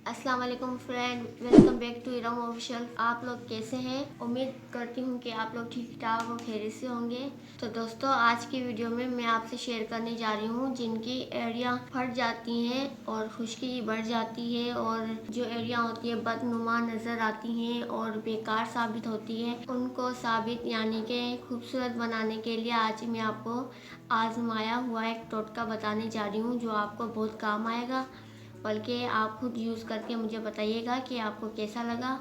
अस्सलाम वालेकुम friend, welcome back to Iram official. आप लोग कैसे हैं? उम्मीद करती हूँ कि आप लोग ठीक ठाक और खैरियत से होंगे। तो दोस्तों, आज की वीडियो में मैं आपसे शेयर करने जा रही हूँ जिनकी एड़ियाँ फट जाती हैं और खुश्की बढ़ जाती है और जो एड़ियाँ होती है बदनुमा नज़र आती हैं और बेकार साबित होती है, उनको साबित यानी कि खूबसूरत बनाने के लिए आज मैं आपको आजमाया हुआ एक टोटका बताने जा रही हूँ जो आपको बहुत काम आएगा। बल्कि आप खुद यूज़ करके मुझे बताइएगा कि आपको कैसा लगा।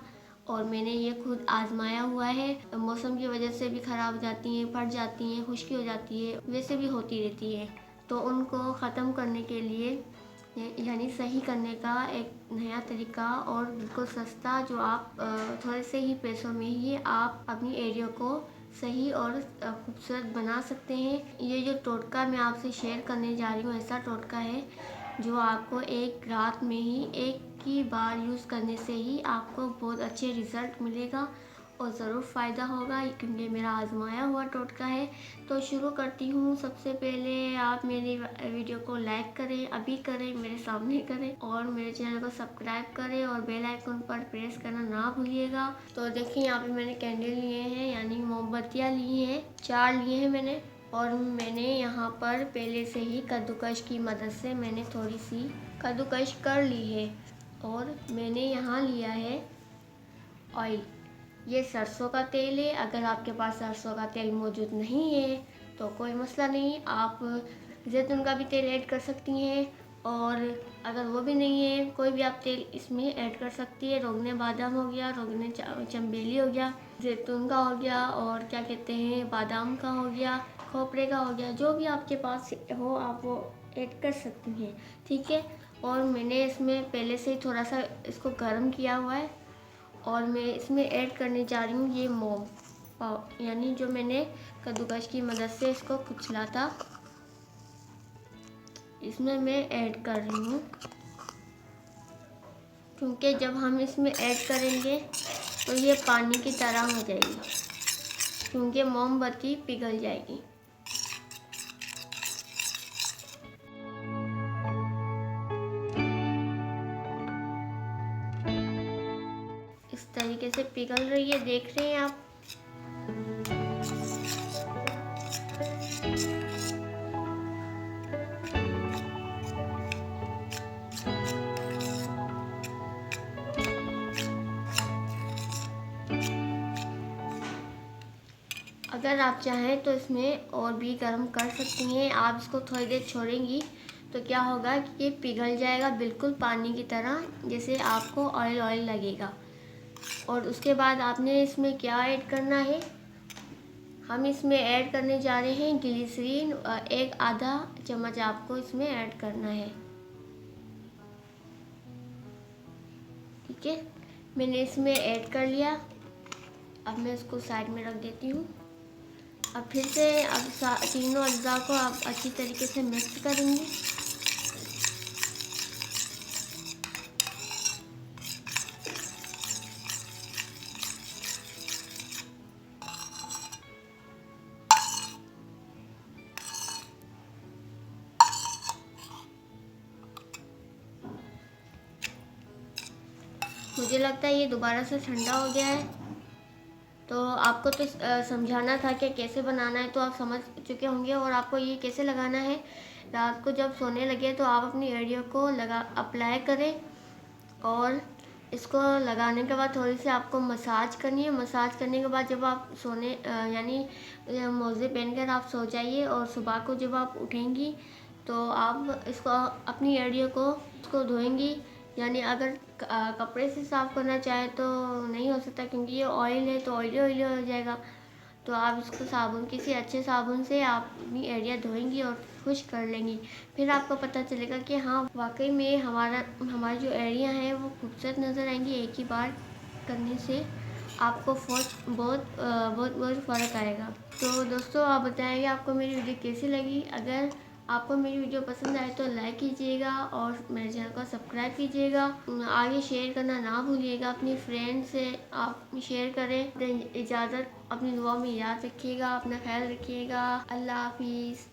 और मैंने ये खुद आजमाया हुआ है। मौसम की वजह से भी ख़राब हो जाती हैं, फट जाती हैं, खुश्की हो जाती है, वैसे भी होती रहती है। तो उनको ख़त्म करने के लिए यानी सही करने का एक नया तरीका और बिल्कुल सस्ता, जो आप थोड़े से ही पैसों में ही आप अपनी एरिया को सही और खूबसूरत बना सकते हैं। ये जो टोटका मैं आपसे शेयर करने जा रही हूँ, ऐसा टोटका है जो आपको एक रात में ही एक ही बार यूज़ करने से ही आपको बहुत अच्छे रिज़ल्ट मिलेगा और ज़रूर फ़ायदा होगा, क्योंकि मेरा आजमाया हुआ टोटका है। तो शुरू करती हूँ। सबसे पहले आप मेरी वीडियो को लाइक करें, अभी करें, मेरे सामने करें और मेरे चैनल को सब्सक्राइब करें और बेल आइकन पर प्रेस करना ना भूलिएगा। तो देखिए, यहाँ पे मैंने कैंडल लिए हैं यानी मोमबत्तियाँ ली हैं, 4 लिए हैं मैंने। और मैंने यहाँ पर पहले से ही कद्दूकश की मदद से मैंने थोड़ी सी कद्दूकश कर ली है। और मैंने यहाँ लिया है ऑयल। ये सरसों का तेल है। अगर आपके पास सरसों का तेल मौजूद नहीं है तो कोई मसला नहीं, आप जैतून का भी तेल ऐड कर सकती हैं। और अगर वो भी नहीं है, कोई भी आप तेल इसमें ऐड कर सकती है। रोगने बादाम हो गया, रोगने चमेली हो गया, जैतून का हो गया, और क्या कहते हैं, बादाम का हो गया, खोपरे का हो गया, जो भी आपके पास हो आप वो ऐड कर सकती हैं। ठीक है। और मैंने इसमें पहले से ही थोड़ा सा इसको गर्म किया हुआ है और मैं इसमें ऐड करने जा रही हूँ ये मोम पाव, यानी जो मैंने कद्दूकश की मदद से इसको कुचला था, इसमें मैं ऐड कर रही हूँ। क्योंकि जब हम इसमें ऐड करेंगे तो ये पानी की तरह हो जाएगी, क्योंकि मोमबत्ती पिघल जाएगी। इस तरीके से पिघल रही है, देख रहे हैं आप। अगर आप चाहें तो इसमें और भी गर्म कर सकती हैं। आप इसको थोड़ी देर छोड़ेंगी तो क्या होगा कि ये पिघल जाएगा बिल्कुल पानी की तरह, जैसे आपको ऑयल ऑयल लगेगा। और उसके बाद आपने इसमें क्या ऐड करना है, हम इसमें ऐड करने जा रहे हैं ग्लिसरीन। एक आधा चम्मच आपको इसमें ऐड करना है। ठीक है, मैंने इसमें ऐड कर लिया। अब मैं इसको साइड में रख देती हूँ। अब फिर से अब तीनों अज्जा को आप अच्छी तरीके से मिक्स करेंगे। मुझे लगता है ये दोबारा से ठंडा हो गया है। तो आपको तो समझाना था कि कैसे बनाना है, तो आप समझ चुके होंगे। और आपको ये कैसे लगाना है, रात को जब सोने लगे तो आप अपनी एड़ियों को अप्लाई करें और इसको लगाने के बाद थोड़ी सी आपको मसाज करनी है। मसाज करने के बाद जब आप सोने यानी मोज़े पहनकर आप सो जाइए और सुबह को जब आप उठेंगी तो आप इसको अपनी एड़ियों को इसको धोएंगी। यानी अगर कपड़े से साफ़ करना चाहे तो नहीं हो सकता, क्योंकि ये ऑयल है तो ऑयली ऑयली हो जाएगा। तो आप इसको साबुन, किसी अच्छे साबुन से आप अपनी एड़ियाँ धोएंगी और खुश कर लेंगी। फिर आपको पता चलेगा कि हाँ, वाकई में हमारी जो एड़ियाँ हैं वो खूबसूरत नज़र आएंगी। एक ही बार करने से आपको बहुत फ़र्क आएगा। तो दोस्तों, आप बताएंगे आपको मेरी वीडियो कैसी लगी। अगर आपको मेरी वीडियो पसंद आए तो लाइक कीजिएगा और मेरे चैनल को सब्सक्राइब कीजिएगा। आगे शेयर करना ना भूलिएगा, अपनी फ्रेंड से आप शेयर करें। इजाज़त, अपनी दुआ में याद रखिएगा, अपना ख्याल रखिएगा। अल्लाह हाफिज़।